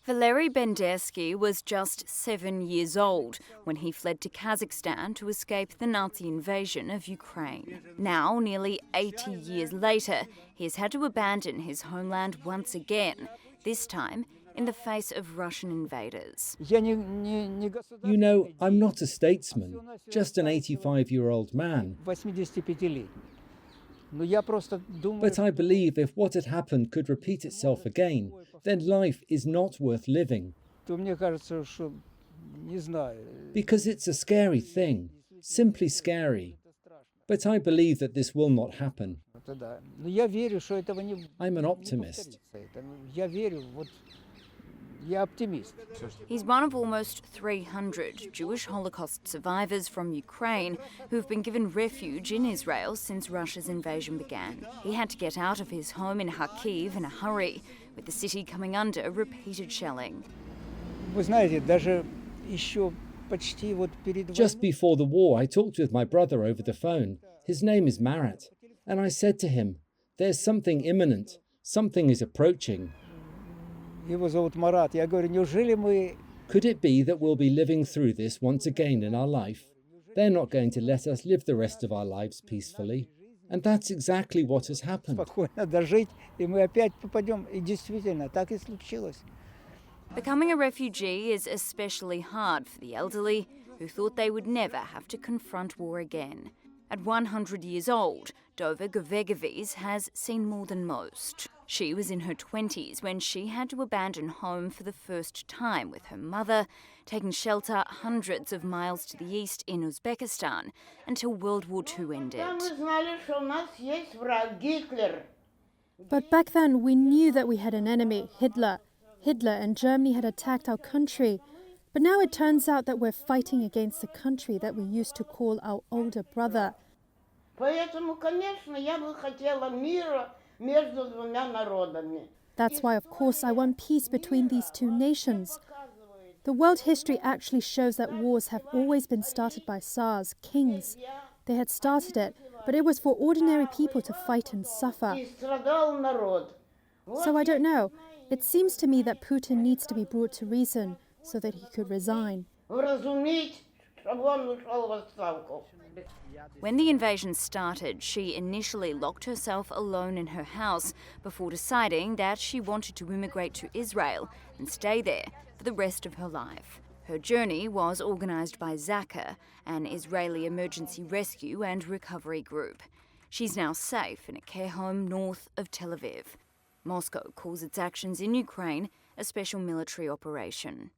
Valerie Bendersky was just 7 years old when he fled to Kazakhstan to escape the Nazi invasion of Ukraine. Now, nearly 80 years later, he has had to abandon his homeland once again, this time in the face of Russian invaders. You know, I'm not a statesman, just an 85-year-old man. But I believe if what had happened could repeat itself again, then life is not worth living. Because it's a scary thing, simply scary. But I believe that this will not happen. I'm an optimist. He's one of almost 300 Jewish Holocaust survivors from Ukraine who've been given refuge in Israel since Russia's invasion began. He had to get out of his home in Kharkiv in a hurry, with the city coming under repeated shelling. Just before the war, I talked with my brother over the phone. His name is Marat. And I said to him, there's something imminent. Something is approaching. Could it be that we'll be living through this once again in our life? They're not going to let us live the rest of our lives peacefully. And that's exactly what has happened. Becoming a refugee is especially hard for the elderly, who thought they would never have to confront war again. At 100 years old, Dova Govegoviz has seen more than most. She was in her 20s when she had to abandon home for the first time with her mother, taking shelter hundreds of miles to the east in Uzbekistan until World War II ended. But back then we knew that we had an enemy, Hitler. Hitler and Germany had attacked our country. But now it turns out that we're fighting against the country that we used to call our older brother. That's why, of course, I want peace between these two nations. The world history actually shows that wars have always been started by Tsars, kings. They had started it, but it was for ordinary people to fight and suffer. So I don't know. It seems to me that Putin needs to be brought to reason so that he could resign. When the invasion started, she initially locked herself alone in her house before deciding that she wanted to immigrate to Israel and stay there for the rest of her life. Her journey was organised by Zaka, an Israeli emergency rescue and recovery group. She's now safe in a care home north of Tel Aviv. Moscow calls its actions in Ukraine a special military operation.